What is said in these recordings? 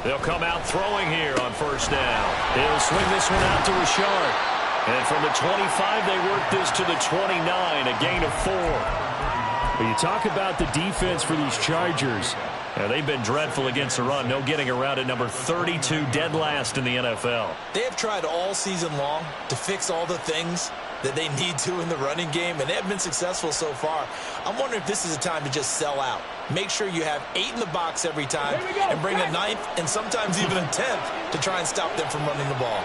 They'll come out throwing here on first down. He'll swing this one out to Richard. And from the 25, they work this to the 29, a gain of 4. Well, you talk about the defense for these Chargers. They've been dreadful against the run. No getting around at number 32, dead last in the NFL. They have tried all season long to fix all the things that they need to in the running game, and they have been successful so far. I'm wondering if this is a time to just sell out. Make sure you have 8 in the box every time and bring a 9th and sometimes even a 10th to try and stop them from running the ball.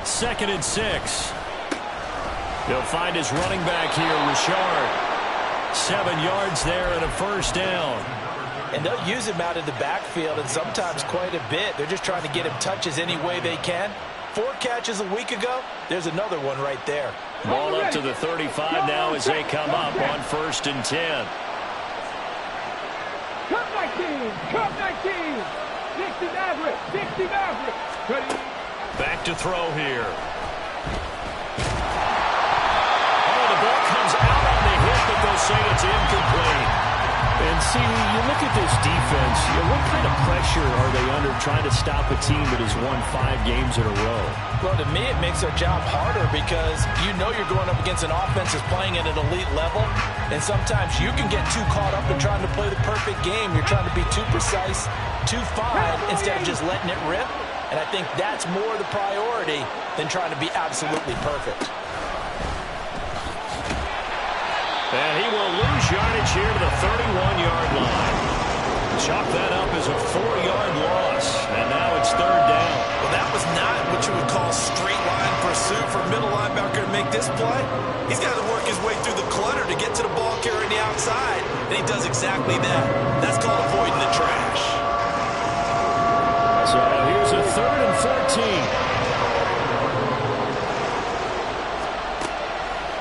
2nd and 6. He'll find his running back here, Richard. 7 yards there and a first down. And they'll use him out in the backfield and sometimes quite a bit. They're just trying to get him touches any way they can. 4 catches a week ago. There's another one right there. Ball up to the 35 now as they come up on 1st and 10. Cut 19! Cut 19! 60 Maverick! 60 Maverick! Back to throw here. Oh, the ball comes out on the hit, but they'll say it's incomplete. And see, you look at this defense, what kind of pressure are they under trying to stop a team that has won 5 games in a row? Well, to me, it makes their job harder because you know you're going up against an offense that's playing at an elite level, and sometimes you can get too caught up in trying to play the perfect game. You're trying to be too precise, too fine, instead of just letting it rip. And I think that's more the priority than trying to be absolutely perfect. And he will lose yardage here to the 31-yard line. Chalk that up as a 4-yard loss. And now it's 3rd down. Well, that was not what you would call straight line pursuit for a middle linebacker to make this play. He's got to work his way through the clutter to get to the ball carrier on the outside. And he does exactly that. That's called avoiding the trash. So here's a 3rd and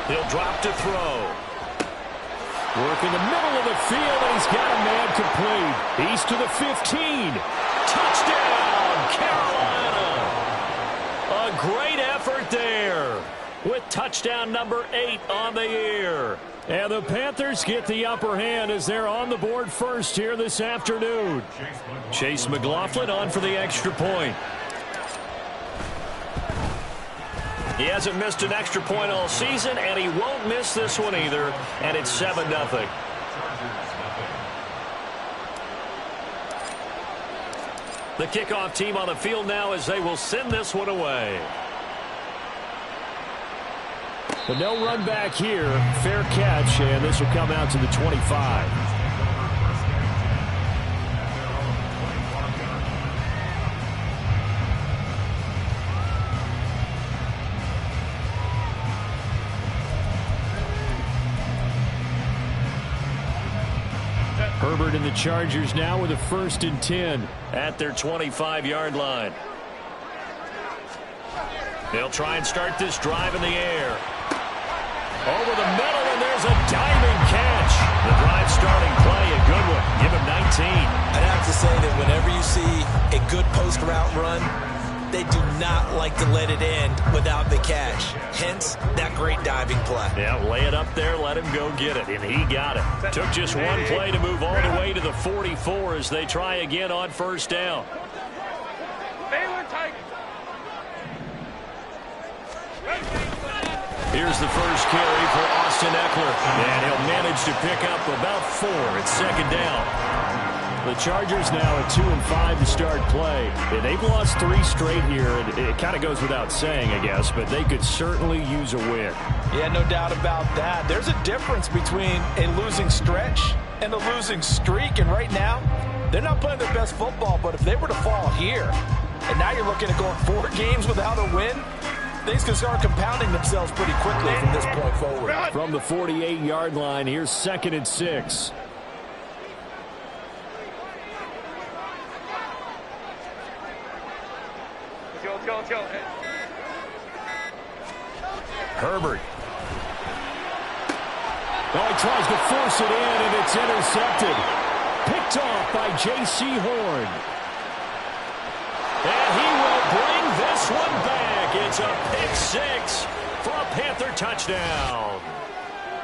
14. He'll drop to throw. Work in the middle of the field, and he's got a man complete. He's to the 15. Touchdown, Carolina. A great effort there with touchdown number 8 on the year. And the Panthers get the upper hand as they're on the board first here this afternoon. Chase McLaughlin on for the extra point. He hasn't missed an extra point all season, and he won't miss this one either, and it's 7-0. The kickoff team on the field now as they will send this one away. But no run back here. Fair catch, and this will come out to the 25. Herbert and the Chargers now with a 1st and 10 at their 25-yard line. They'll try and start this drive in the air. Over the middle, and there's a diving catch. The drive starting play, a good one. Give him 19. I'd have to say that whenever you see a good post route run, they do not like to let it end without the catch. Hence, that great diving play. Yeah, lay it up there, let him go get it, and he got it. Took just one play to move all the way to the 44 as they try again on 1st down. Here's the first carry for Austin Eckler, and he'll manage to pick up about 4 at 2nd down. The Chargers now at 2-5 to start play. And they've lost 3 straight here, and it kind of goes without saying, I guess, but they could certainly use a win. Yeah, no doubt about that. There's a difference between a losing stretch and a losing streak, and right now, they're not playing their best football, but if they were to fall here, and now you're looking at going 4 games without a win, things can start compounding themselves pretty quickly from this point forward. From the 48-yard line, here's 2nd and 6. Herbert. Oh, he tries to force it in, and it's intercepted. Picked off by J.C. Horn. And he will bring this one back. It's a pick 6 for a Panther touchdown.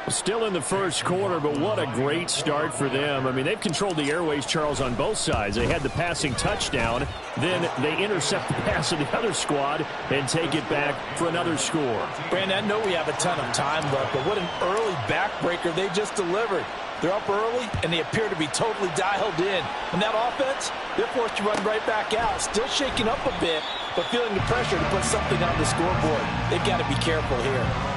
Still in the first quarter, but what a great start for them. I mean, they've controlled the airways, Charles, on both sides. They had the passing touchdown. Then they intercept the pass of the other squad and take it back for another score. Brandon, I know we have a ton of time left, but what an early backbreaker they just delivered. They're up early, and they appear to be totally dialed in. And that offense, they're forced to run right back out. Still shaking up a bit, but feeling the pressure to put something on the scoreboard. They've got to be careful here.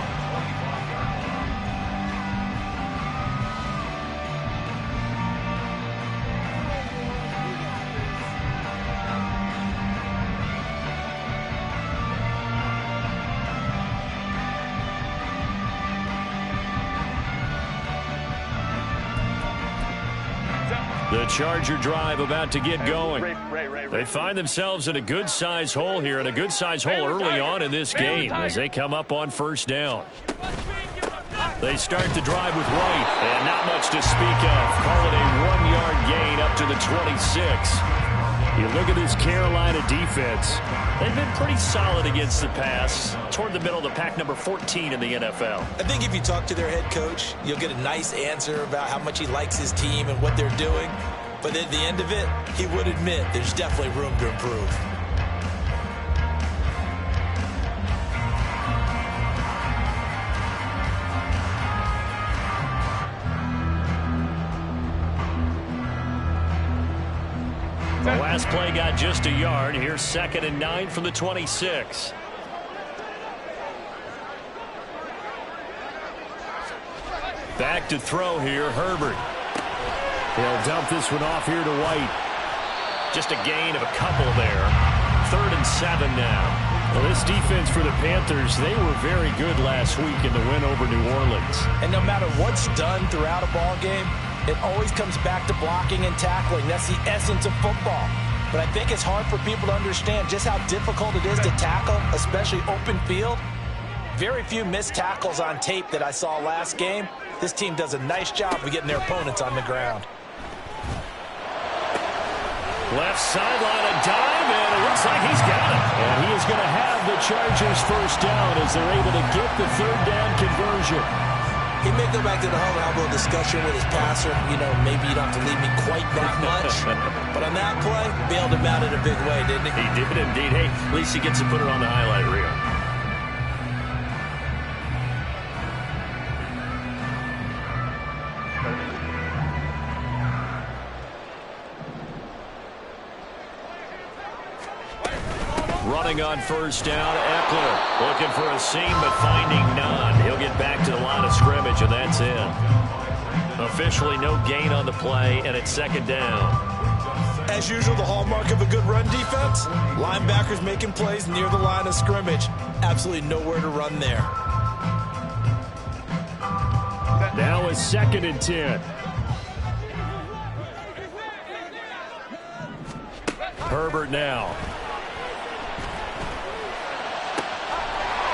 The Charger drive about to get going. They find themselves in a good-sized hole here, and a good-sized hole early on in this game as they come up on first down. They start the drive with White, and not much to speak of. Call it a 1-yard gain up to the 26. You look at this Carolina defense. They've been pretty solid against the pass, toward the middle of the pack, number 14 in the NFL. I think if you talk to their head coach, you'll get a nice answer about how much he likes his team and what they're doing. But at the end of it, he would admit there's definitely room to improve. The last play got just a yard. Here's 2nd and 9 from the 26. Back to throw here, Herbert. He'll dump this one off here to White. Just a gain of a couple there. 3rd and 7 now. Well, this defense for the Panthers, they were very good last week in the win over New Orleans. And no matter what's done throughout a ball game, it always comes back to blocking and tackling. That's the essence of football. But I think it's hard for people to understand just how difficult it is to tackle, especially open field. Very few missed tackles on tape that I saw last game. This team does a nice job of getting their opponents on the ground. Left sideline, a dive, and it looks like he's got it. And he is going to have the Chargers first down as they're able to get the 3rd down conversion. He may go back to the home and have a little discussion with his passer. You know, maybe you don't have to leave me quite that much. But on that play, bailed him out in a big way, didn't he? He did indeed. Hey, at least he gets to put it on the highlight reel. Running on first down, Eckler looking for a seam but finding none. He'll get back to the line of scrimmage, and that's in. Officially no gain on the play, and it's 2nd down. As usual, the hallmark of a good run defense, linebackers making plays near the line of scrimmage. Absolutely nowhere to run there. Now it's 2nd and 10. Herbert now.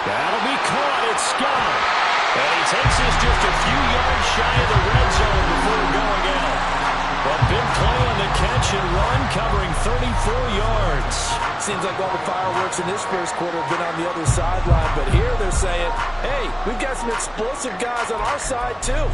That'll be caught. It's Scott. And he takes this just a few yards shy of the red zone before going out. A big play on the catch and run, covering 34 yards. Seems like all the fireworks in this first quarter have been on the other sideline, but here they're saying, hey, we've got some explosive guys on our side too.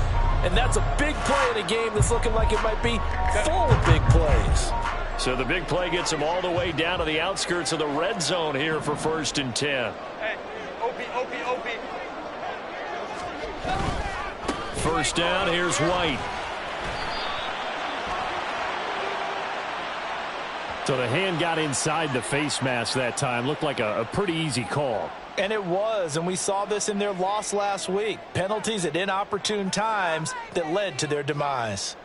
And that's a big play in a game that's looking like it might be full of big plays. So the big play gets him all the way down to the outskirts of the red zone here for 1st and 10. Hey, OP. First down, here's White. So the hand got inside the face mask that time. Looked like a pretty easy call. And it was, and we saw this in their loss last week. Penalties at inopportune times that led to their demise.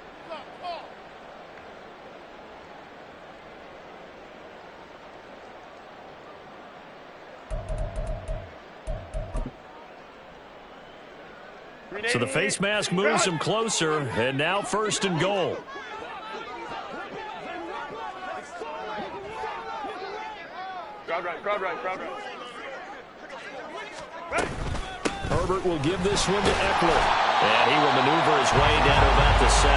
So the face mask moves him closer, and now 1st and goal. Crowd right. Herbert will give this one to Eckler. And he will maneuver his way down to about the 7.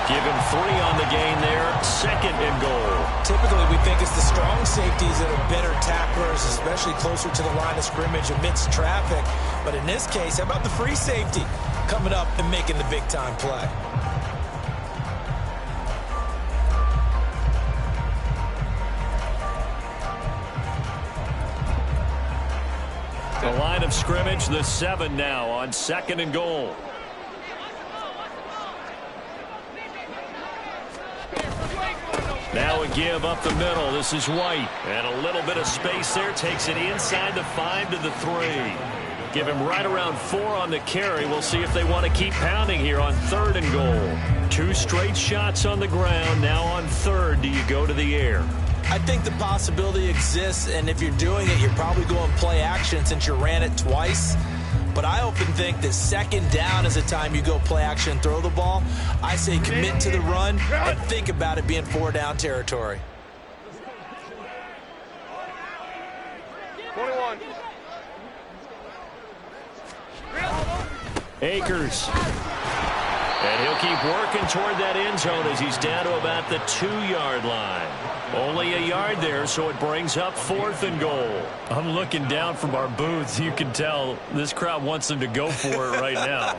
Give him 3 on the gain there. 2nd and goal. Typically, we think it's the strong safeties that are better tacklers, especially closer to the line of scrimmage amidst traffic. But in this case, how about the free safety? coming up and making the big-time play. The line of scrimmage, the 7 now on 2nd and goal. Now a give up the middle. This is White. And a little bit of space there. Takes it inside the 5 to the 3. Give him right around 4 on the carry. We'll see if they want to keep pounding here on 3rd and goal. 2 straight shots on the ground. Now on 3rd, do you go to the air? I think the possibility exists, and if you're doing it, you're probably going play action since you ran it twice. But I often think that 2nd down is the time you go play action and throw the ball. I say commit to the run and think about it being 4 down territory. 21. Akers. And he'll keep working toward that end zone as he's down to about the 2-yard line. Only a yard there, so it brings up 4th and goal. I'm looking down from our booths. You can tell this crowd wants them to go for it right now.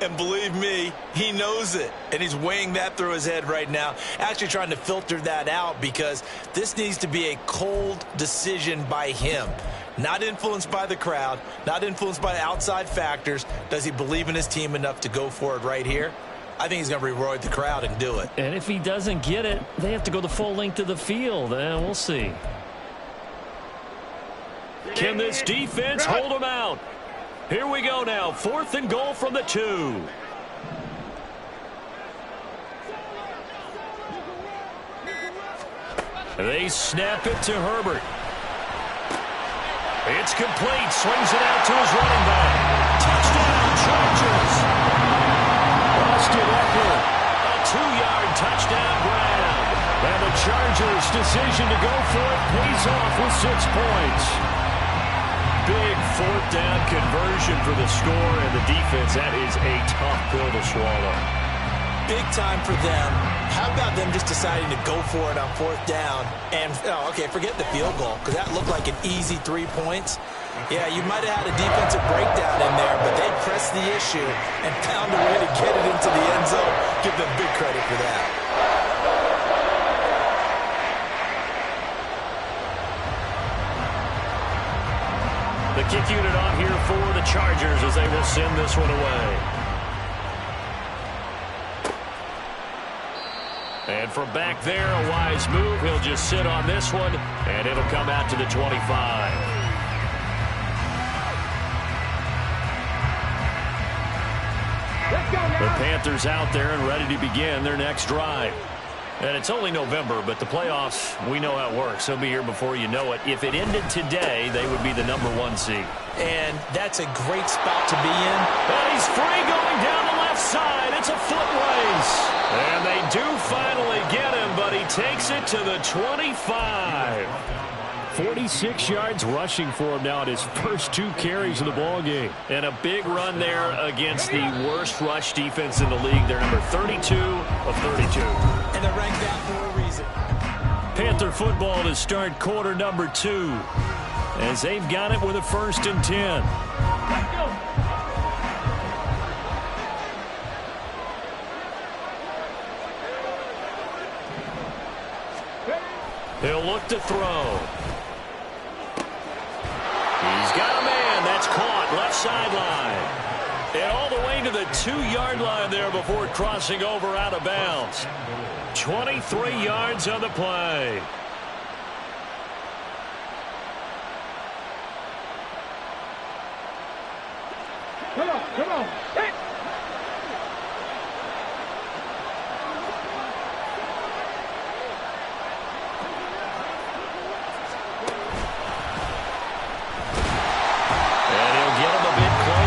And believe me, he knows it. And he's weighing that through his head right now. Actually trying to filter that out because this needs to be a cold decision by him. Not influenced by the crowd, not influenced by outside factors. Does he believe in his team enough to go for it right here? I think he's going to reward the crowd and do it. And if he doesn't get it, they have to go the full length of the field. And we'll see. Can this defense hold him out? Here we go now. 4th and goal from the 2. They snap it to Herbert. It's complete. Swings it out to his running back. Touchdown, Chargers. Austin Eckler. A 2-yard touchdown grab. And the Chargers' decision to go for it pays off with 6 points. Big 4th down conversion for the score, and the defense, that is a tough pill to swallow. Big time for them. How about them just deciding to go for it on 4th down? And, okay, forget the field goal, because that looked like an easy 3 points. Yeah, you might have had a defensive breakdown in there, but they pressed the issue and found a way to get it into the end zone. Give them big credit for that. The kick unit on here for the Chargers as they will send this one away. And from back there, a wise move. He'll just sit on this one, and it'll come out to the 25. The Panthers out there and ready to begin their next drive. And it's only November, but the playoffs, we know how it works. They'll be here before you know it. If it ended today, they would be the #1 seed. And that's a great spot to be in. And he's free going down the left side. It's a foot race. And they do finally get him, but he takes it to the 25. 46 yards rushing for him now at his first 2 carries of the ballgame. And a big run there against the worst rush defense in the league. They're number 32 of 32. And they're ranked that for a reason. Panther football to start quarter number 2. As they've got it with a 1st and 10. He'll look to throw. He's got a man. That's caught. Left sideline. And all the way to the 2-yard line there before crossing over out of bounds. 23 yards on the play. Come on, come on. Hit.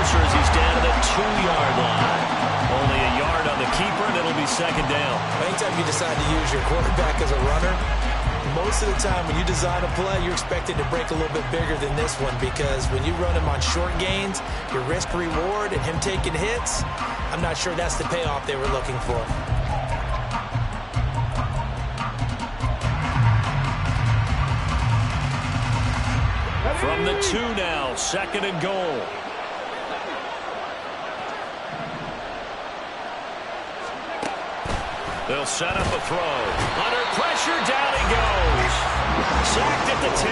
As he's down to the 2-yard line. Only a yard on the keeper, and it'll be 2nd down. Anytime you decide to use your quarterback as a runner, most of the time when you design a play, you're expected to break a little bit bigger than this one because when you run him on short gains, your risk-reward and him taking hits, I'm not sure that's the payoff they were looking for. From the 2 now, 2nd and goal. They'll set up a throw. Under pressure, down he goes. Sacked at the 10.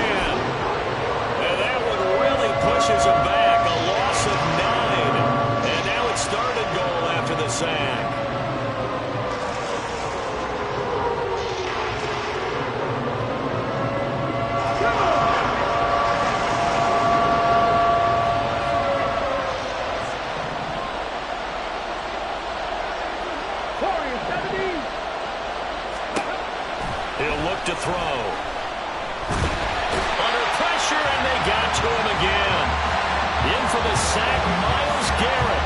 And that one really pushes him back. A loss of 9. And now it's third and goal after the sack. To throw. Under pressure, and they got to him again. In for the sack, Myles Garrett.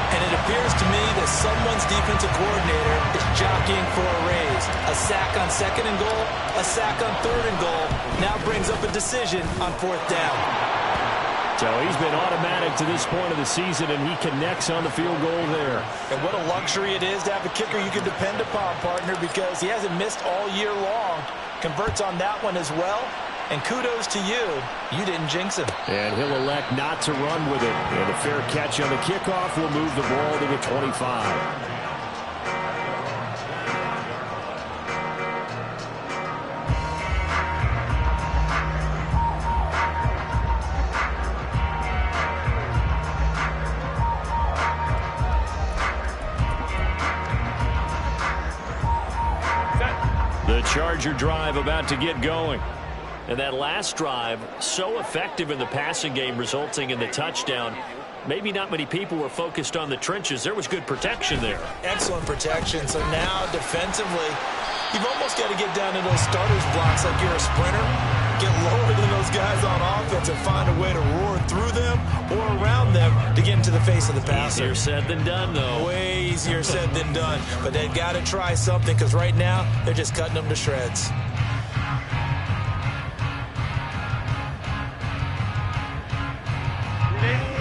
And it appears to me that someone's defensive coordinator is jockeying for a raise. A sack on second and goal, a sack on third and goal. Now brings up a decision on fourth down. So he's been automatic to this point of the season, and he connects on the field goal there. And what a luxury it is to have a kicker you can depend upon, partner, because he hasn't missed all year long. Converts on that one as well. And kudos to you. You didn't jinx him. And he'll elect not to run with it. And a fair catch on the kickoff will move the ball to the 25. Charger drive about to get going. And that last drive, so effective in the passing game, resulting in the touchdown. Maybe not many people were focused on the trenches. There was good protection there. Excellent protection. So now defensively, you've almost got to get down to those starters blocks like you're a sprinter. Get lower than those guys on offense and find a way to roar through them or around them to get into the face of the passer. Easier said than done, though. Way easier said than done. But they've got to try something, because right now they're just cutting them to shreds.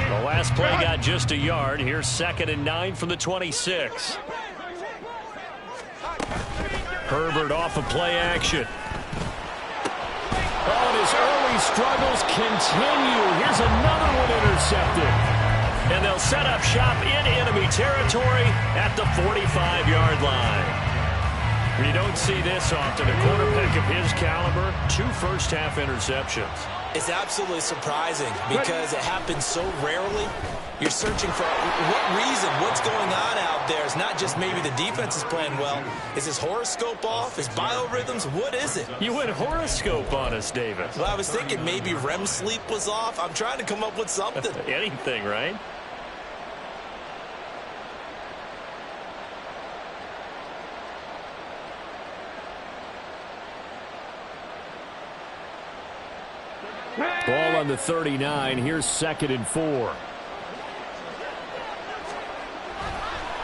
The last play got just a yard. Here's 2nd and 9 from the 26. Herbert off of play action. Oh, and his early struggles continue. Here's another one intercepted. And they'll set up shop in enemy territory at the 45-yard line. You don't see this often. A quarterback of his caliber, 2 first-half interceptions. It's absolutely surprising because it happens so rarely. You're searching for what reason, what's going on out there. It's not just maybe the defense is playing well. Is his horoscope off? His biorhythms? What is it? You went horoscope on us, David. Well, I was thinking maybe REM sleep was off. I'm trying to come up with something. Anything, right? Ball on the 39. Here's 2nd and 4.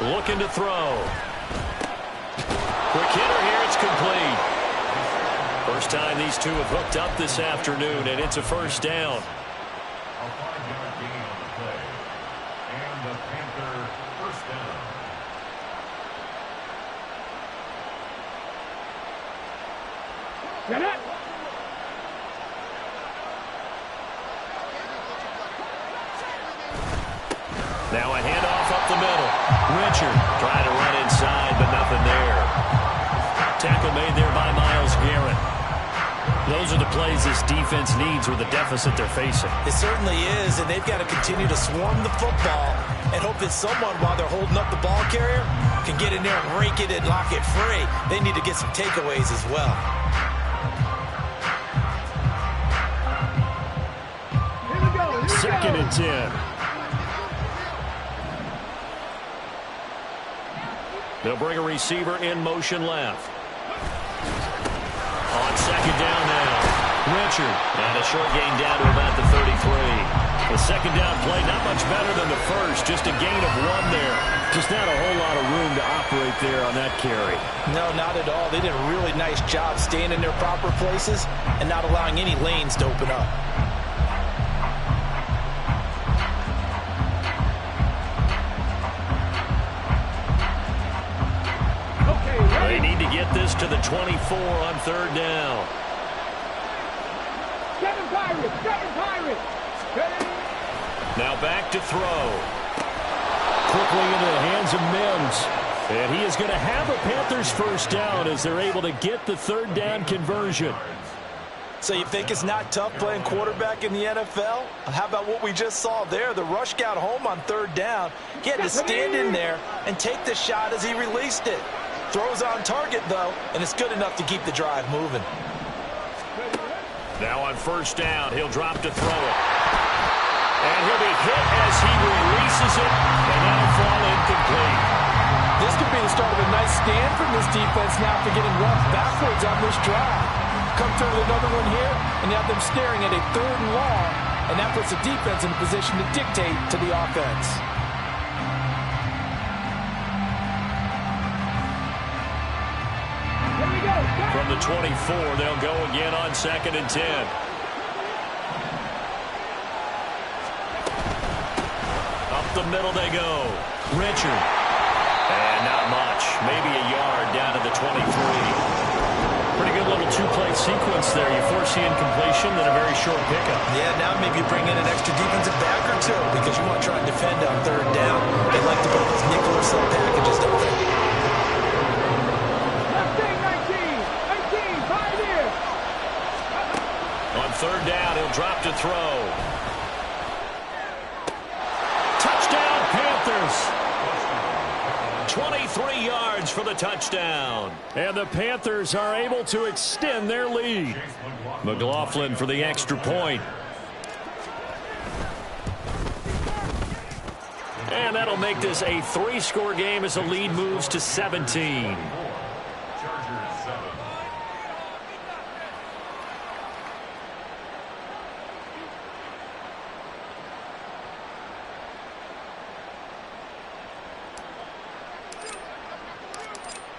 Looking to throw. Quick hitter here. It's complete. First time these two have hooked up this afternoon, and it's a first down. A 5-yard gain on the play. And the Panther first down. Get it! Now a handoff up the middle. Richard trying to run inside, but nothing there. Tackle made there by Myles Garrett. Those are the plays this defense needs with the deficit they're facing. It certainly is, and they've got to continue to swarm the football and hope that someone, while they're holding up the ball carrier, can get in there and rake it and lock it free. They need to get some takeaways as well. Here we go. 2nd and 10. They'll bring a receiver in motion left. On 2nd down now. Richard. And a short gain down to about the 33. The 2nd down play not much better than the first. Just a gain of 1 there. Just not a whole lot of room to operate there on that carry. No, not at all. They did a really nice job staying in their proper places and not allowing any lanes to open up. They need to get this to the 24 on 3rd down. 7 Pirates! 7 Pirates! Now back to throw. Quickly into the hands of Mims. And he is going to have a Panthers first down as they're able to get the third down conversion. So you think it's not tough playing quarterback in the NFL? How about what we just saw there? The rush got home on third down. He had to stand in there and take the shot as he released it. Throws on target, though, and it's good enough to keep the drive moving. Now on first down, he'll drop to throw it. And he'll be hit as he releases it, and that'll fall incomplete. This could be the start of a nice stand from this defense now for getting roughed backwards on this drive. Come through with another one here, and you have them staring at a 3rd and long, and that puts the defense in a position to dictate to the offense. From the 24, they'll go again on 2nd and 10. Up the middle they go. Richard. And not much. Maybe a yard down to the 23. Pretty good little two-play sequence there. You force the incompletion, then a very short pickup. Yeah, now maybe you bring in an extra defensive back or two because you want to try and defend on 3rd down. They like to put those nickel or sub packages, don't they? On 3rd down, he'll drop to throw. Touchdown, Panthers! 23 yards for the touchdown. And the Panthers are able to extend their lead. McLaughlin for the extra point. And that'll make this a 3-score game as the lead moves to 17.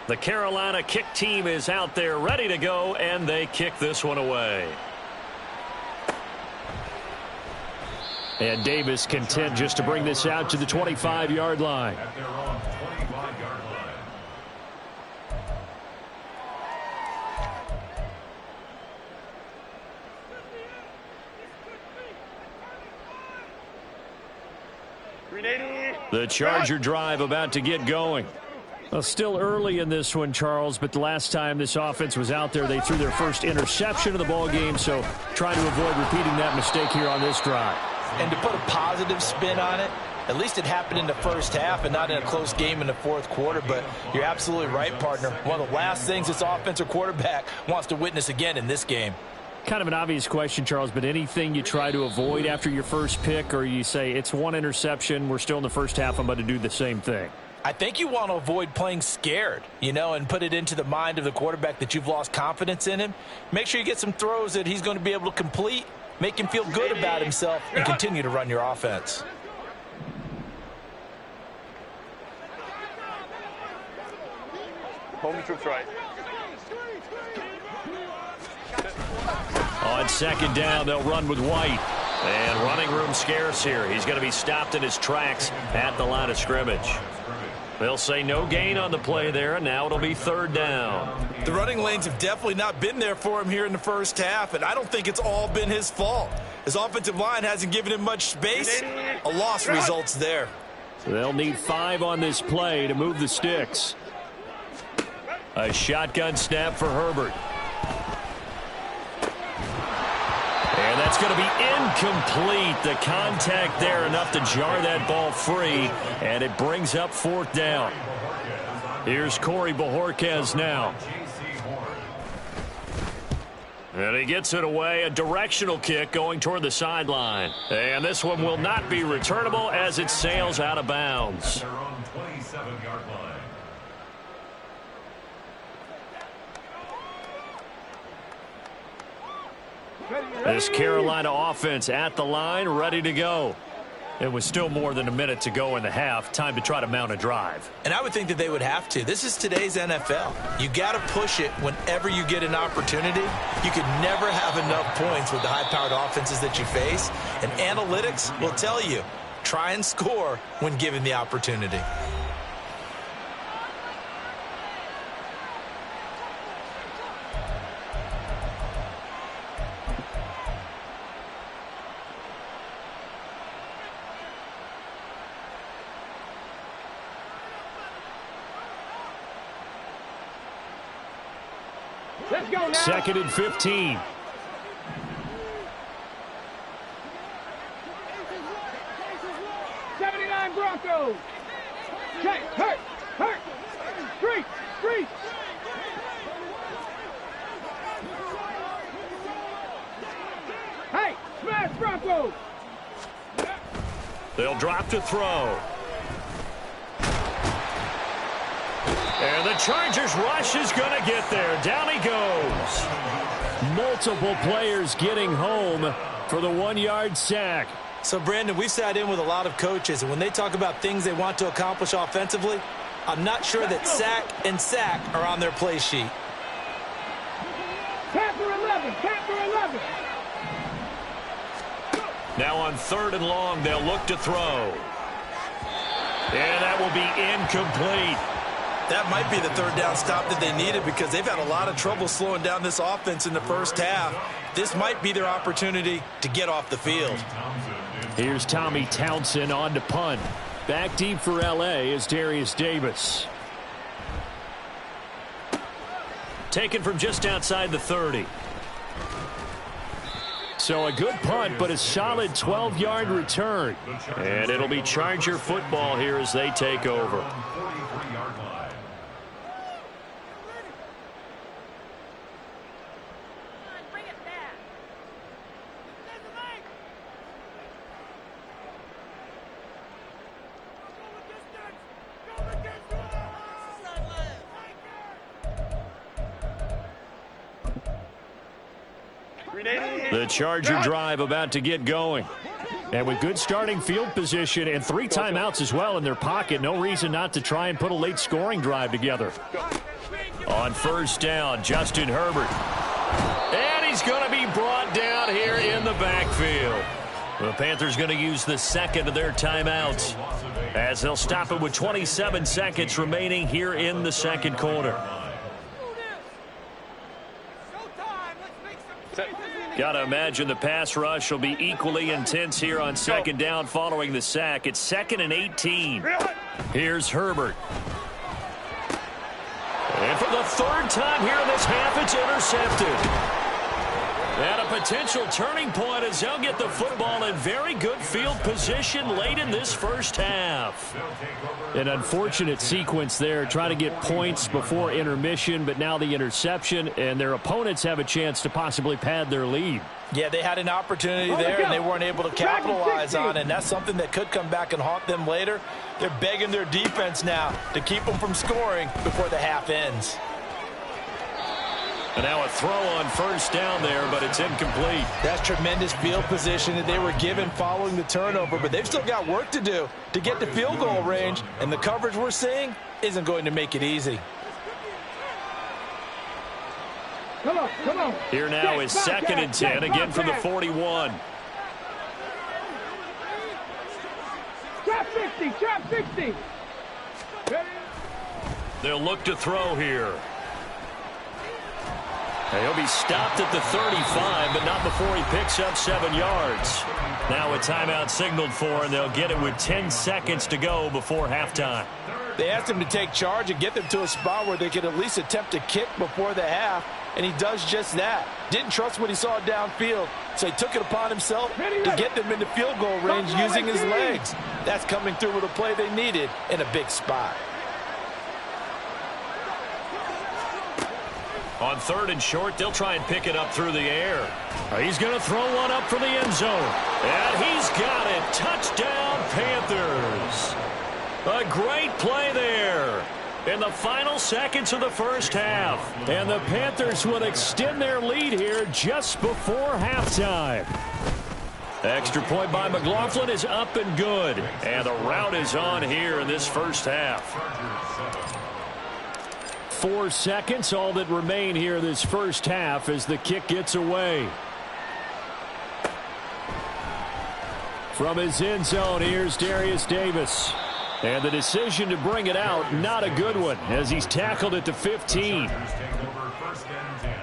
The Carolina kick team is out there ready to go, and they kick this one away. And Davis content just to bring this out to the 25-yard line. At their own 25-yard line. The Charger drive about to get going. Well, still early in this one, Charles, but the last time this offense was out there, they threw their first interception of the ball game, so trying to avoid repeating that mistake here on this drive. And to put a positive spin on it, at least it happened in the first half and not in a close game in the 4th quarter, but you're absolutely right, partner. One of the last things this offensive quarterback wants to witness again in this game. Kind of an obvious question, Charles, but anything you try to avoid after your first pick, or you say it's one interception, we're still in the first half, I'm about to do the same thing? I think you want to avoid playing scared, and put it into the mind of the quarterback that you've lost confidence in him. Make sure you get some throws that he's going to be able to complete, make him feel good about himself, and continue to run your offense. Home troops right. On 2nd down, they'll run with White. And running room scarce here. He's going to be stopped in his tracks at the line of scrimmage. They'll say no gain on the play there, and now it'll be 3rd down. The running lanes have definitely not been there for him here in the first half, and I don't think it's all been his fault. His offensive line hasn't given him much space. A loss results there. So they'll need 5 on this play to move the sticks. A shotgun snap for Herbert. And that's going to be incomplete. The contact there enough to jar that ball free, and it brings up 4th down. Here's Corey Bojorquez now. And he gets it away, a directional kick going toward the sideline. And this one will not be returnable as it sails out of bounds. Their own 27-yard line. This Carolina offense at the line, ready to go. It was still more than a minute to go in the half. Time to try to mount a drive. And I would think that they would have to. This is today's NFL. You got to push it whenever you get an opportunity. You can never have enough points with the high-powered offenses that you face. And analytics will tell you, try and score when given the opportunity. Let's go now. 2nd and 15. Broncos. Check. Hurt. Street. Hey, smash Broncos. They'll drop to throw. And the Chargers rush is going to get there. Down he goes. Multiple players getting home for the 1-yard sack. So, Brandon, we've sat in with a lot of coaches, and when they talk about things they want to accomplish offensively, I'm not sure that sack and sack are on their play sheet. Panther 11. Now on 3rd and long, they'll look to throw. And that will be incomplete. That might be the 3rd down stop that they needed because they've had a lot of trouble slowing down this offense in the first half. This might be their opportunity to get off the field. Here's Tommy Townsend on to punt. Back deep for L.A. is Darius Davis. Taken from just outside the 30. So a good punt, but a solid 12-yard return. And it'll be Charger football here as they take over. The Charger drive about to get going. And with good starting field position and 3 timeouts as well in their pocket, no reason not to try and put a late scoring drive together. On 1st down, Justin Herbert. And he's going to be brought down here in the backfield. The Panthers going to use the 2nd of their timeouts as they'll stop it with 27 seconds remaining here in the 2nd quarter. Got to imagine the pass rush will be equally intense here on 2nd down following the sack. It's 2nd and 18. Here's Herbert. And for the 3rd time here in this half, it's intercepted. And a potential turning point as they'll get the football in very good field position late in this first half. An unfortunate sequence there, trying to get points before intermission, but now the interception, and their opponents have a chance to possibly pad their lead. Yeah, they had an opportunity there, and they weren't able to capitalize on it, and that's something that could come back and haunt them later. They're begging their defense now to keep them from scoring before the half ends. And now a throw on 1st down there, but it's incomplete. That's tremendous field position that they were given following the turnover, but they've still got work to do to get to field goal range, and the coverage we're seeing isn't going to make it easy. Come on. Here now is 2nd and 10, again from the 41. Trap 60. They'll look to throw here. He'll be stopped at the 35, but not before he picks up 7 yards. Now a timeout signaled for, and they'll get it with 10 seconds to go before halftime. They asked him to take charge and get them to a spot where they could at least attempt a kick before the half, and he does just that. Didn't trust what he saw downfield, so he took it upon himself to get them into field goal range using his legs. That's coming through with a play they needed in a big spot. On 3rd and short, they'll try and pick it up through the air. He's going to throw one up for the end zone. And he's got it. Touchdown, Panthers. A great play there in the final seconds of the first half. And the Panthers will extend their lead here just before halftime. Extra point by McLaughlin is up and good. And the route is on here in this first half. 4 seconds, all that remain here this first half as the kick gets away. From his end zone, here's Darius Davis. And the decision to bring it out, not a good one, as he's tackled at the 15. Take over 1st and 10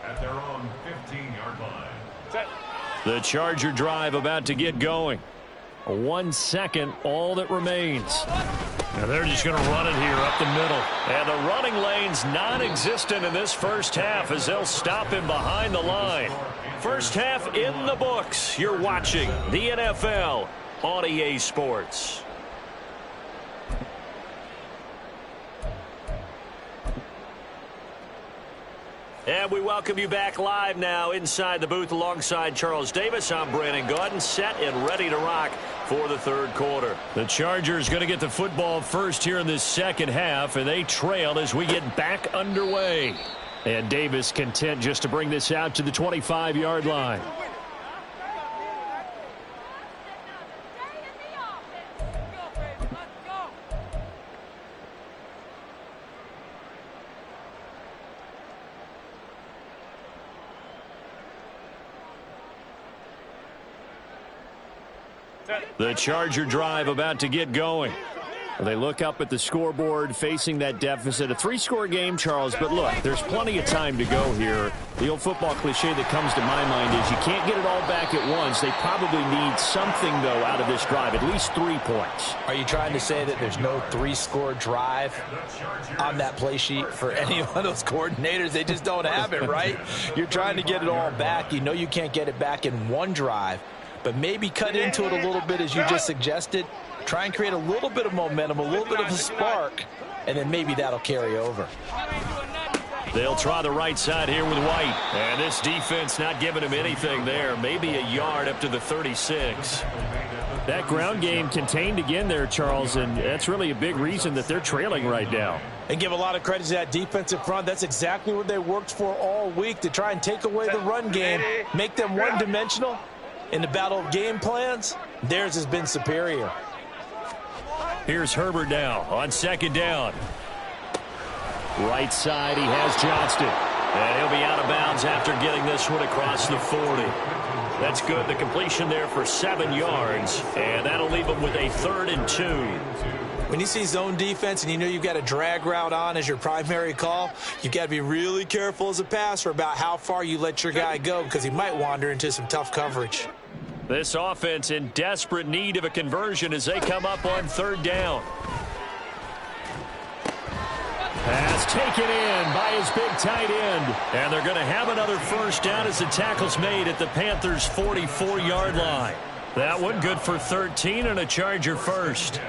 at their own 15-yard line. The Charger drive about to get going. 1 second, all that remains. Now they're just going to run it here up the middle. And the running lane's non-existent in this first half as they'll stop him behind the line. First half in the books. You're watching the NFL on EA Sports. And we welcome you back live now inside the booth alongside Charles Davis. I'm Brandon Gaudin, set and ready to rock for the third quarter. The Chargers going to get the football first here in this second half, and they trail as we get back underway. And Davis content just to bring this out to the 25-yard line. The Charger drive about to get going. They look up at the scoreboard facing that deficit. A 3-score game, Charles, but look, there's plenty of time to go here. The old football cliche that comes to my mind is you can't get it all back at once. They probably need something, though, out of this drive, at least 3 points. Are you trying to say that there's no 3-score drive on that play sheet for any one of those coordinators? They just don't have it, right? You're trying to get it all back. You know you can't get it back in one drive, but maybe cut into it a little bit as you just suggested. Try and create a little bit of momentum, a little bit of a spark, and then maybe that'll carry over. They'll try the right side here with White. And this defense not giving him anything there. Maybe a yard up to the 36. That ground game contained again there, Charles, and that's really a big reason that they're trailing right now. And give a lot of credit to that defensive front. That's exactly what they worked for all week, to try and take away the run game, make them one-dimensional. In the battle of game plans, theirs has been superior. Here's Herbert now on second down. Right side, he has Johnston. And he'll be out of bounds after getting this one across the 40. That's good. The completion there for 7 yards. And that'll leave him with a 3rd and 2. When you see zone defense and you know you've got a drag route on as your primary call, you've got to be really careful as a passer about how far you let your guy go, because he might wander into some tough coverage. This offense in desperate need of a conversion as they come up on 3rd down. Pass taken in by his big tight end. And they're going to have another first down as the tackle's made at the Panthers' 44-yard line. That one good for 13 and a Charger first.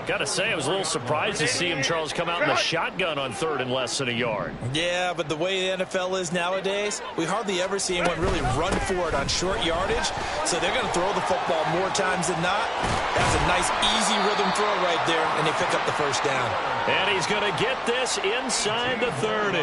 Got to say, I was a little surprised to see him, Charles, come out in the shotgun on 3rd and less than a yard. Yeah, but the way the NFL is nowadays, we hardly ever see anyone really run for it on short yardage. So they're going to throw the football more times than not. That's a nice, easy rhythm throw right there, and they pick up the first down. And he's going to get this inside the 30.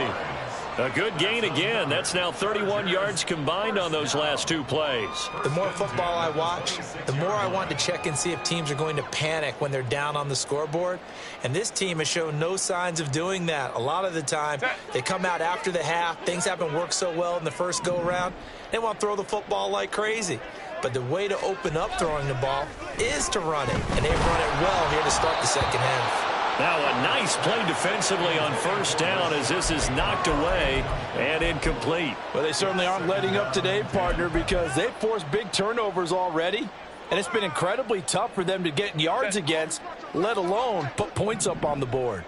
A good gain again. That's now 31 yards combined on those last 2 plays. The more football I watch, the more I want to check and see if teams are going to panic when they're down on the scoreboard. And this team has shown no signs of doing that. A lot of the time, they come out after the half. Things haven't worked so well in the first go-around. They want to throw the football like crazy. But the way to open up throwing the ball is to run it. And they've run it well here to start the second half. Now a nice play defensively on first down as this is knocked away and incomplete. Well, they certainly aren't letting up today, partner, because they've forced big turnovers already. And it's been incredibly tough for them to get yards against, let alone put points up on the board.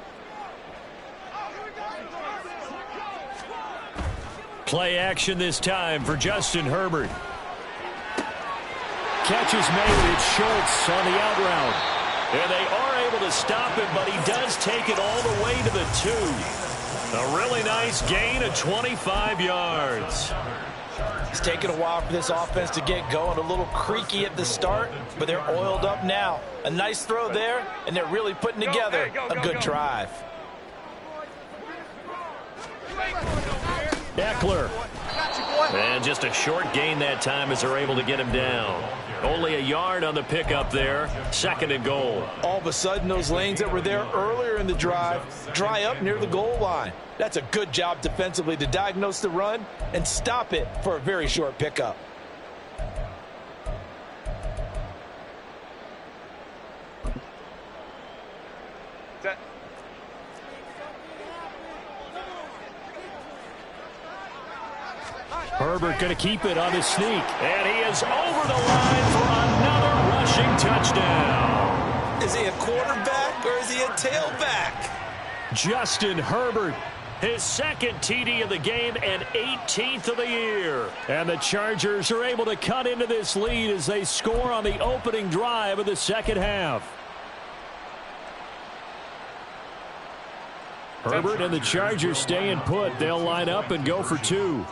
Play action this time for Justin Herbert. Catch is made. It's Schultz on the out route. And they are able to stop him, but he does take it all the way to the 2. A really nice gain of 25 yards. It's taken a while for this offense to get going. A little creaky at the start, but they're oiled up now. A nice throw there, and they're really putting together a good drive. Eckler. And just a short gain that time as they're able to get him down. Only a yard on the pickup there. 2nd and goal. All of a sudden, those lanes that were there earlier in the drive dry up near the goal line. That's a good job defensively to diagnose the run and stop it for a very short pickup. Herbert going to keep it on his sneak. And he is over the line for another rushing touchdown. Is he a quarterback Or is he a tailback? Justin Herbert, his second TD of the game and 18th of the year. And the Chargers are able to cut into this lead as they score on the opening drive of the second half. Herbert and the Chargers staying put. They'll line up and go for two.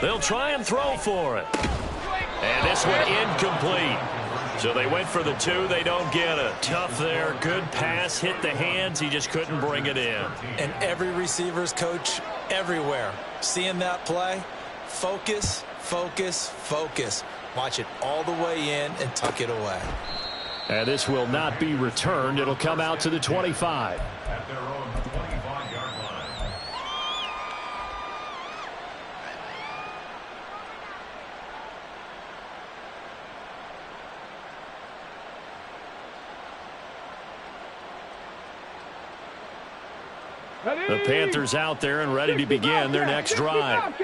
They'll try and throw for it. And this one incomplete. So they went for the two. They don't get it. Tough there. Good pass. Hit the hands. He just couldn't bring it in. And every receiver's coach everywhere. Seeing that play, focus, focus, focus. Watch it all the way in and tuck it away. And this will not be returned. It'll come out to the 25. At their own 25-yard line. The Panthers out there and ready to begin their next drive.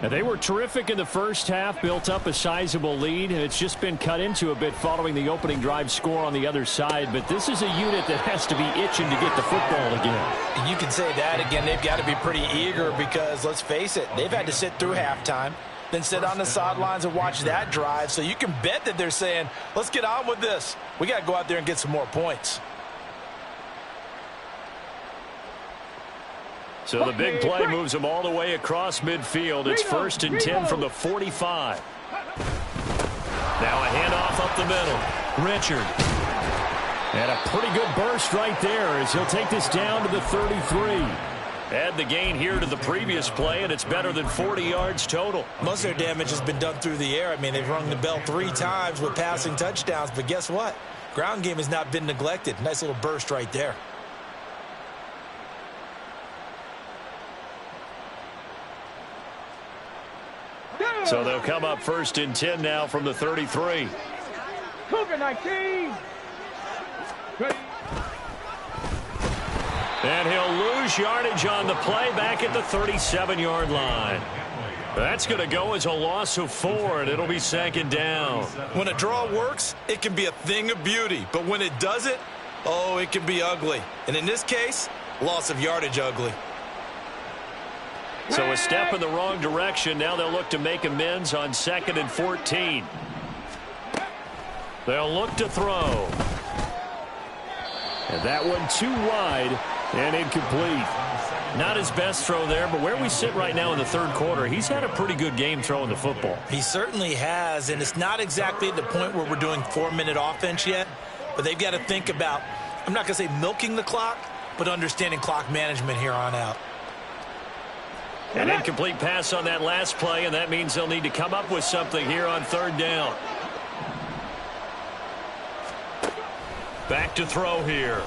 And they were terrific in the first half, built up a sizable lead, and it's just been cut into a bit following the opening drive score on the other side. But this is a unit that has to be itching to get the football again. You can say that again. They've got to be pretty eager because, let's face it, they've had to sit through halftime, then sit on the sidelines and watch that drive. So you can bet that they're saying, let's get on with this. We got to go out there and get some more points. So the big play moves them all the way across midfield. It's 1st and 10 from the 45. Now a handoff up the middle. Richard. And a pretty good burst right there as he'll take this down to the 33. Add the gain here to the previous play, and it's better than 40 yards total. Most of their damage has been done through the air. I mean, they've rung the bell 3 times with passing touchdowns, but guess what? Ground game has not been neglected. Nice little burst right there. So they'll come up 1st and 10 now from the 33. Cougar 19. And he'll lose yardage on the play back at the 37-yard line. That's going to go as a loss of 4, and it'll be 2nd down. When a draw works, it can be a thing of beauty. But when it doesn't, oh, it can be ugly. And in this case, loss of yardage ugly. So a step in the wrong direction. Now they'll look to make amends on 2nd and 14. They'll look to throw. And that one too wide and incomplete. Not his best throw there, but where we sit right now in the third quarter, he's had a pretty good game throwing the football. He certainly has, and it's not exactly at the point where we're doing 4-minute offense yet, but they've got to think about, I'm not going to say milking the clock, but understanding clock management here on out. An incomplete pass on that last play, and that means they'll need to come up with something here on 3rd down. Back to throw here.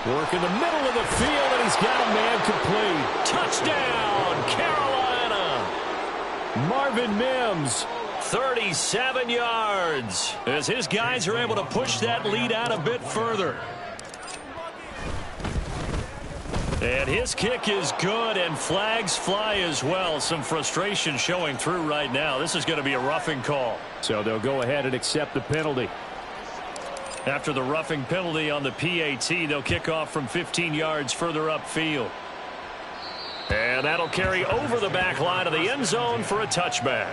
Work in the middle of the field, and he's got a man complete. Touchdown, Carolina. Marvin Mims, 37 yards, as his guys are able to push that lead out a bit further. And his kick is good, and flags fly as well. Some frustration showing through right now. This is going to be a roughing call. So they'll go ahead and accept the penalty. After the roughing penalty on the PAT, they'll kick off from 15 yards further upfield. And that'll carry over the back line of the end zone for a touchback.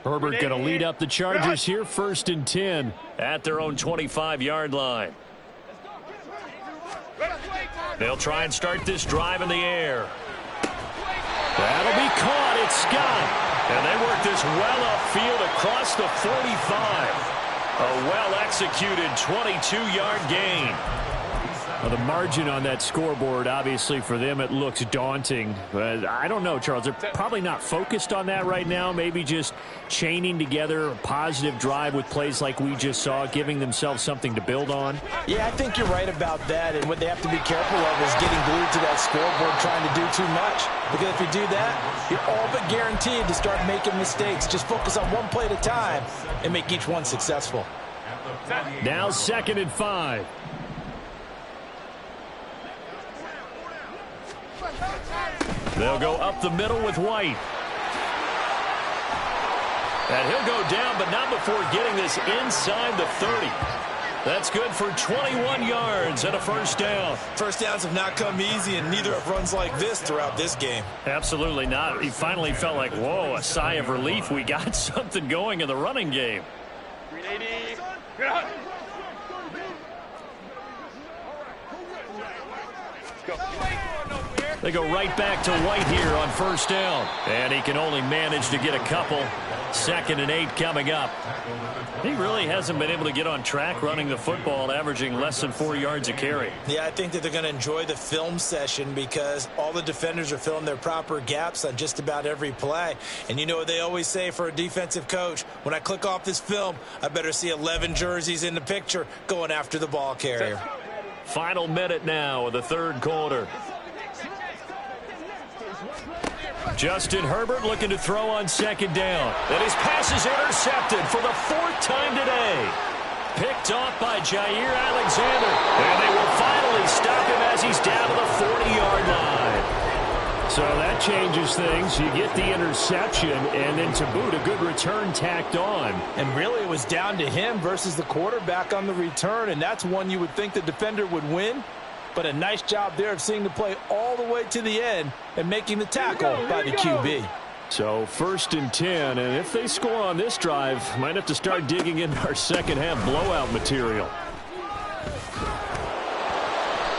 Herbert going to lead up the Chargers here, 1st and 10 at their own 25-yard line. They'll try and start this drive in the air. That'll be caught. It's Scott. And they work this well upfield across the 45. A well-executed 22-yard gain. Well, the margin on that scoreboard, obviously, for them, it looks daunting. But I don't know, Charles. They're probably not focused on that right now. Maybe just chaining together a positive drive with plays like we just saw, giving themselves something to build on. Yeah, I think you're right about that. And what they have to be careful of is getting glued to that scoreboard trying to do too much. Because if you do that, you're all but guaranteed to start making mistakes. Just focus on one play at a time and make each one successful. Now 2nd and 5. They'll go up the middle with White. And he'll go down, but not before getting this inside the 30. That's good for 21 yards and a first down. First downs have not come easy, and neither have runs like this throughout this game. Absolutely not. He finally felt like, whoa, a sigh of relief. We got something going in the running game. 380. They go right back to White here on first down. And he can only manage to get a couple. 2nd and 8 coming up. He really hasn't been able to get on track running the football, averaging less than 4 yards a carry. Yeah, I think that they're going to enjoy the film session because all the defenders are filling their proper gaps on just about every play. And you know what they always say for a defensive coach? When I click off this film, I better see 11 jerseys in the picture going after the ball carrier. Final minute now of the 3rd quarter. Justin Herbert looking to throw on 2nd down. And his pass is intercepted for the 4th time today. Picked off by Jair Alexander. And they will finally stop him as he's down to the 40-yard line. So that changes things. You get the interception, and then to boot, a good return tacked on. And really, it was down to him versus the quarterback on the return, and that's one you would think the defender would win. But a nice job there of seeing the play all the way to the end and making the tackle by the QB. So 1st and 10, and if they score on this drive, might have to start digging into our second half blowout material.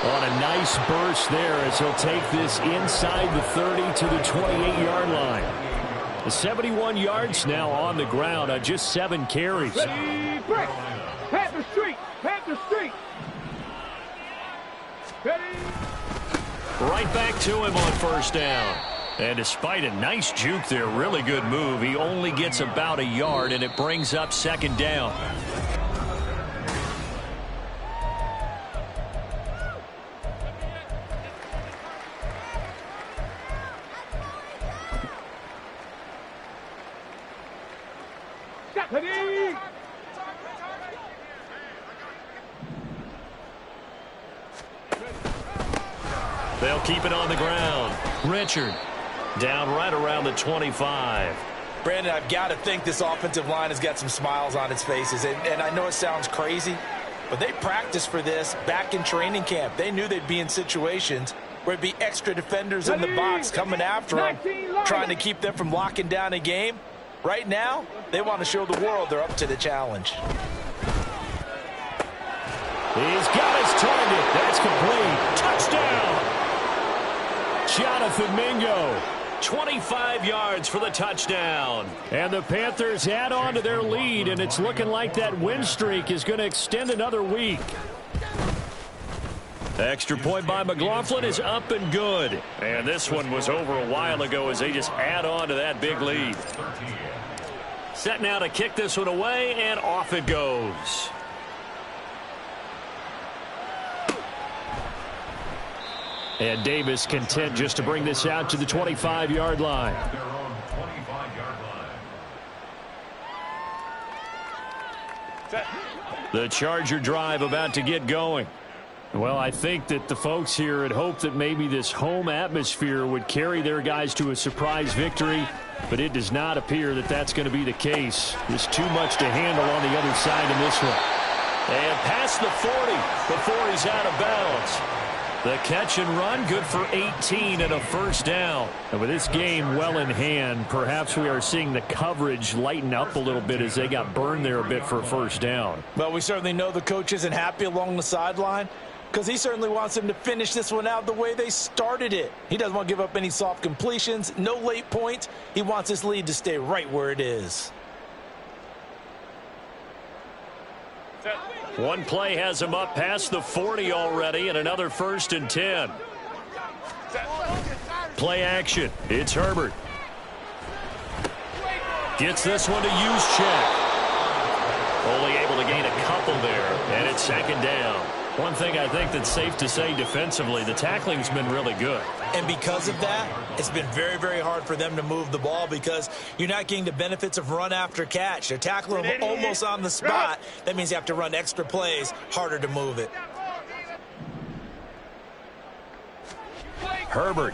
On a nice burst there as he'll take this inside the 30 to the 28-yard line. The 71 yards now on the ground on just 7 carries. Ready, break. Panther Street. Panther Street. Ready. Right back to him on first down. And despite a nice juke there, really good move, he only gets about a yard, and it brings up 2nd down. Ready. They'll keep it on the ground. Richard down right around the 25. Brandon, I've got to think this offensive line has got some smiles on its faces. And I know it sounds crazy, but they practiced for this back in training camp. They knew they'd be in situations where it'd be extra defenders in the box coming after them, trying to keep them from locking down a game. Right now, they want to show the world they're up to the challenge. He's got his target. That's complete. Touchdown. Jonathan Mingo. 25 yards for the touchdown. And the Panthers add on to their lead, and it's looking like that win streak is going to extend another week. Extra point by McLaughlin is up and good. And this one was over a while ago as they just add on to that big lead. Set now to kick this one away, and off it goes. And Davis content just to bring this out to the 25-yard line. Their own 25-yard line. The Charger drive about to get going. Well, I think that the folks here had hoped that maybe this home atmosphere would carry their guys to a surprise victory, but it does not appear that that's going to be the case. There's too much to handle on the other side in this one. And past the 40 before he's out of bounds. The catch and run, good for 18 and a first down. And with this game well in hand, perhaps we are seeing the coverage lighten up a little bit as they got burned there a bit for a first down. Well, we certainly know the coach isn't happy along the sideline because he certainly wants them to finish this one out the way they started it. He doesn't want to give up any soft completions, no late points. He wants his lead to stay right where it is. One play has him up past the 40 already, and another 1st and 10. Play action. It's Herbert. Gets this one to Juszczyk. Only able to gain a couple there, and it's 2nd down. One thing I think that's safe to say defensively, the tackling's been really good. And because of that, it's been very, very hard for them to move the ball because you're not getting the benefits of run after catch. They're tackling them almost on the spot. That means you have to run extra plays, harder to move it. Herbert.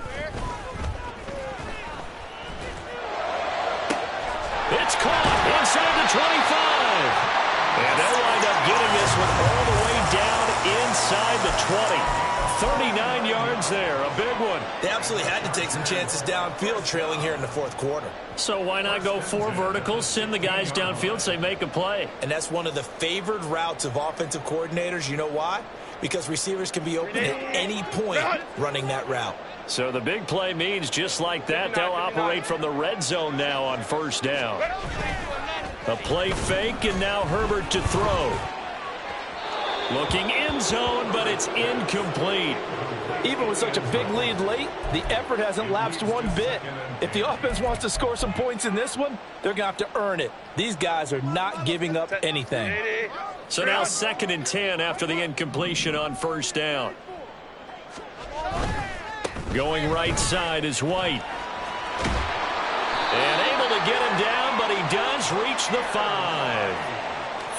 It's caught inside the 25. And they'll wind up getting this one all the way down inside the 20. 39 yards there, a big one. They absolutely had to take some chances downfield trailing here in the fourth quarter. So why not go 4 verticals, send the guys downfield, say make a play. And that's one of the favored routes of offensive coordinators. You know why? Because receivers can be open at any point running that route. So the big play means just like that, they'll operate from the red zone now on first down. A play fake, and now Herbert to throw. Looking end zone, but it's incomplete. Even with such a big lead late, the effort hasn't lapsed one bit. If the offense wants to score some points in this one, they're going to have to earn it. These guys are not giving up anything. So now 2nd and 10 after the incompletion on first down. Going right side is White. And able to get him down, but he does reach the 5.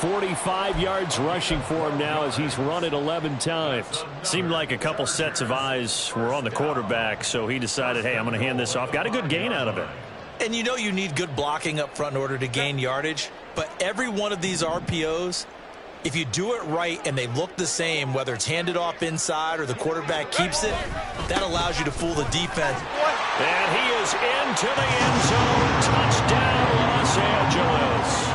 45 yards rushing for him now as he's run it 11 times. Seemed like a couple sets of eyes were on the quarterback, so he decided, hey, I'm going to hand this off. Got a good gain out of it. And you know you need good blocking up front in order to gain yardage, but every one of these RPOs, if you do it right and they look the same, whether it's handed off inside or the quarterback keeps it, that allows you to fool the defense. And he is into the end zone. Touchdown, Los Angeles.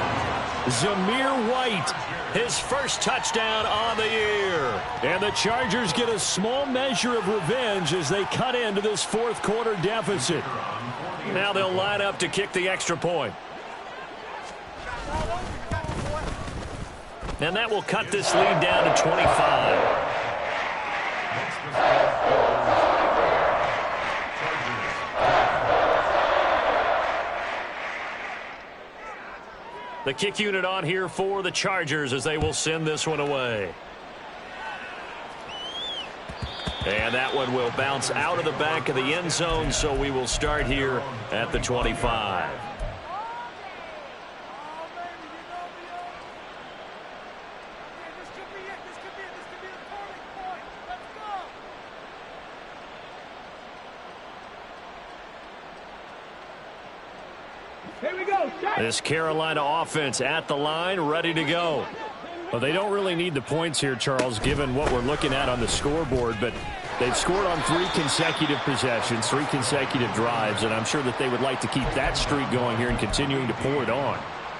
Zamir White, his first touchdown on the year. And the Chargers get a small measure of revenge as they cut into this fourth quarter deficit. Now they'll line up to kick the extra point. And that will cut this lead down to 25. The kick unit on here for the Chargers as they will send this one away. And that one will bounce out of the back of the end zone, so we will start here at the 25. Here we go. This Carolina offense at the line, ready to go. Well, they don't really need the points here, Charles, given what we're looking at on the scoreboard, but they've scored on 3 consecutive possessions, 3 consecutive drives, and I'm sure that they would like to keep that streak going here and continuing to pour it on.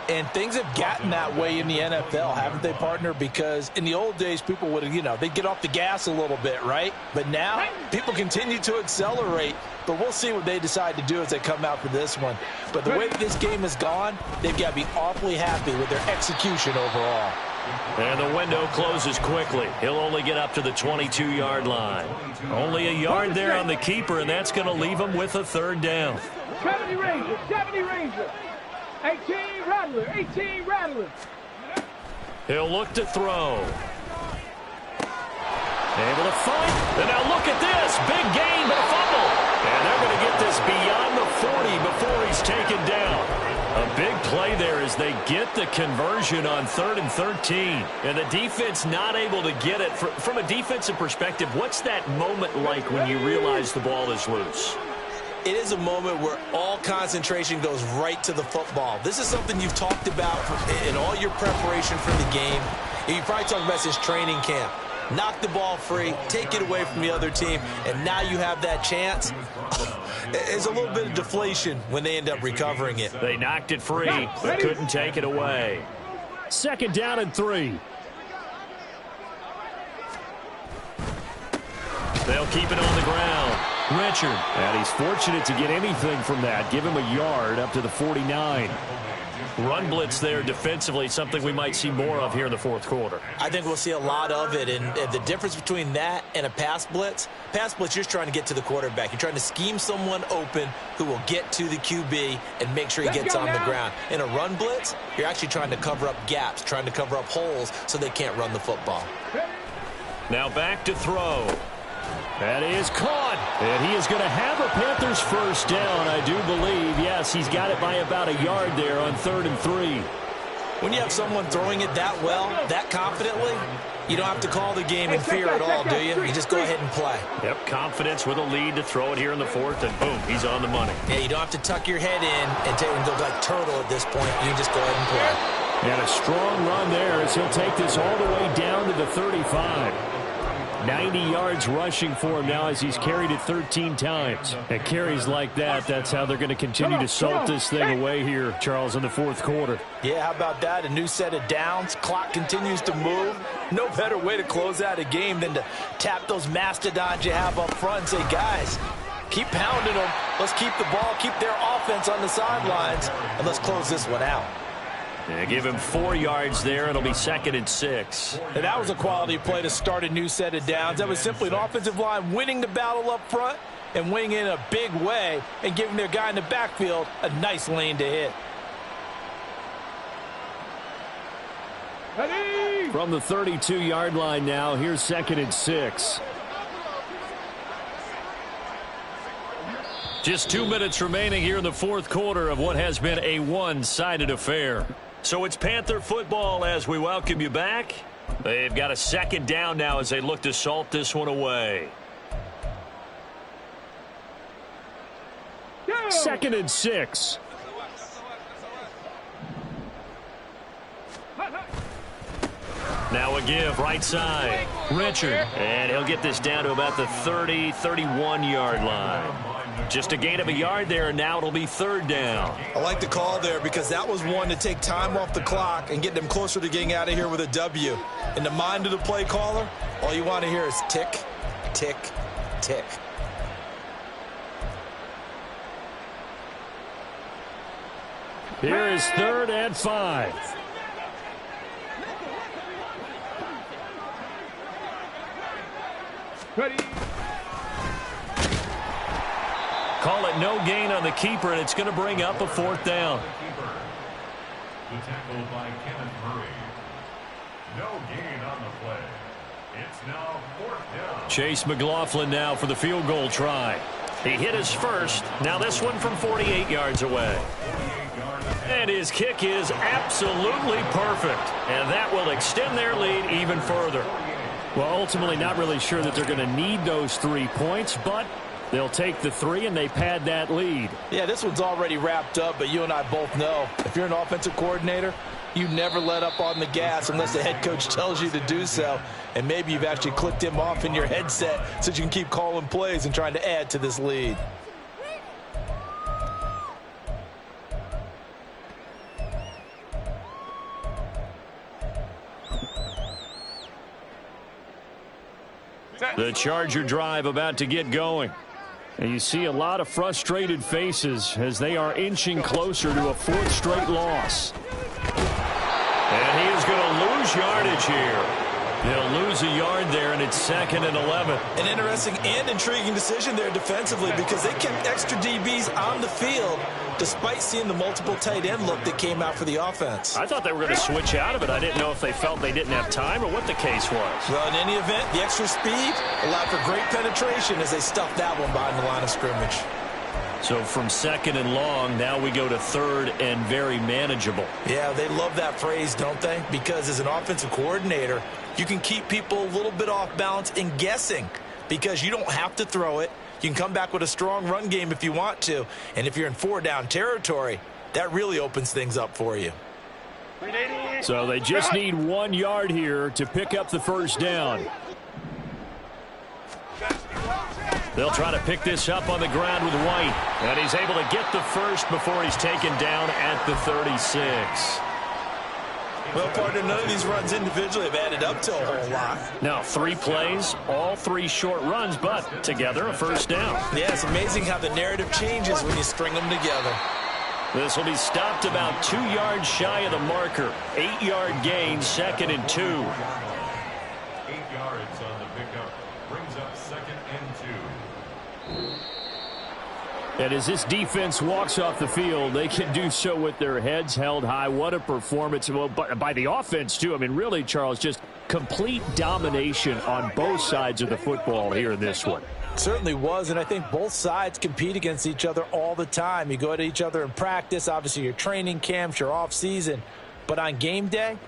And things have gotten that way in the NFL, haven't they, partner? Because in the old days, people would, they'd get off the gas a little bit, right? But now, people continue to accelerate. But we'll see what they decide to do as they come out for this one. But the way this game has gone, they've got to be awfully happy with their execution overall. And the window closes quickly. He'll only get up to the 22-yard line. Only a yard there on the keeper, and that's going to leave him with a 3rd down. 70 Ranger, 70 Ranger. 18 Rattler, 18 Rattler. He'll look to throw. Able to fight. And now look at this. Big gain, but a fumble. And they're going to get this beyond the 40 before he's taken down. A big play there as they get the conversion on 3rd and 13. And the defense not able to get it. From a defensive perspective, what's that moment like when you realize the ball is loose? It is a moment where all concentration goes right to the football. This is something you've talked about in all your preparation for the game. You probably talked about since training camp. Knock the ball free, take it away from the other team, and now you have that chance. There's a little bit of deflation when they end up recovering it. They knocked it free, but couldn't take it away. 2nd down and 3. They'll keep it on the ground. Richard, and he's fortunate to get anything from that. Give him a yard up to the 49. Run blitz there defensively, something we might see more of here in the fourth quarter. I think we'll see a lot of it, and the difference between that and a pass blitz, you're just trying to get to the quarterback. You're trying to scheme someone open who will get to the QB and make sure he gets on the ground. In a run blitz, you're actually trying to cover up gaps, trying to cover up holes so they can't run the football. Now back to throw. That is caught. And he is going to have a Panthers first down, I do believe. Yes, he's got it by about a yard there on 3rd and 3. When you have someone throwing it that well, that confidently, you don't have to call the game in fear at all, do you? You just go ahead and play. Yep, confidence with a lead to throw it here in the 4th, and boom, he's on the money. Yeah, you don't have to tuck your head in and go like turtle at this point. You can just go ahead and play. And a strong run there as he'll take this all the way down to the 35. 90 yards rushing for him now as he's carried it 13 times. And carries like that, that's how they're going to continue to salt this thing away here, Charles, in the 4th quarter. Yeah, how about that? A new set of downs. Clock continues to move. No better way to close out a game than to tap those mastodons you have up front and say, guys, keep pounding them. Let's keep the ball, keep their offense on the sidelines, and let's close this one out. Yeah, give him 4 yards there. It'll be 2nd and 6. And that was a quality play to start a new set of downs. That was simply an offensive line winning the battle up front and winning in a big way and giving their guy in the backfield a nice lane to hit. From the 32-yard line now, here's 2nd and 6. Just 2 minutes remaining here in the 4th quarter of what has been a one-sided affair. So it's Panther football as we welcome you back. They've got a 2nd down now as they look to salt this one away. 2nd and 6. Now a give, right side. Richard. And he'll get this down to about the 30, 31-yard line. Just a gain of a yard there, and now it'll be 3rd down. I like the call there because that was one to take time off the clock and get them closer to getting out of here with a W. In the mind of the play caller, all you want to hear is tick, tick, tick. Here is 3rd and 5. Ready. Call it no gain on the keeper, and it's going to bring up a 4th down. The tackle by Kenneth Murray. No gain on the play. It's now 4th down. Chase McLaughlin now for the field goal try. He hit his first. Now this one from 48 yards away. And his kick is absolutely perfect. And that will extend their lead even further. Well, ultimately not really sure that they're going to need those 3 points, but they'll take the 3 and they pad that lead. Yeah, this one's already wrapped up, but you and I both know if you're an offensive coordinator, you never let up on the gas unless the head coach tells you to do so. And maybe you've actually clicked him off in your headset so you can keep calling plays and trying to add to this lead. The Charger drive about to get going. And you see a lot of frustrated faces as they are inching closer to a 4th straight loss. And he is going to lose yardage here. They'll lose a yard there, and it's 2nd and 11. An interesting and intriguing decision there defensively because they kept extra DBs on the field despite seeing the multiple tight end look that came out for the offense. I thought they were going to switch out of it. I didn't know if they felt they didn't have time or what the case was. Well, in any event, the extra speed allowed for great penetration as they stuffed that one behind the line of scrimmage. So from 2nd and long, now we go to 3rd and very manageable. Yeah, they love that phrase, don't they? Because as an offensive coordinator, you can keep people a little bit off balance and guessing because you don't have to throw it. You can come back with a strong run game if you want to. And if you're in 4-down territory, that really opens things up for you. So they just need 1 yard here to pick up the first down. They'll try to pick this up on the ground with White. And he's able to get the first before he's taken down at the 36. Well, partner, none of these runs individually have added up to a whole lot. Now, 3 plays, all 3 short runs, but together a first down. Yeah, it's amazing how the narrative changes when you string them together. This will be stopped about 2 yards shy of the marker. 8-yard gain, 2nd and 2. 8 yards on the pickup brings up 2nd and 2. And as this defense walks off the field, they can do so with their heads held high. What a performance by the offense, too. I mean, really, Charles, just complete domination on both sides of the football here in this one. Certainly was, and I think both sides compete against each other all the time. You go at each other in practice, obviously your training camps, your off-season. But on game day,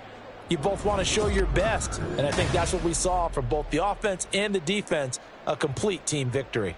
you both want to show your best. And I think that's what we saw from both the offense and the defense, a complete team victory.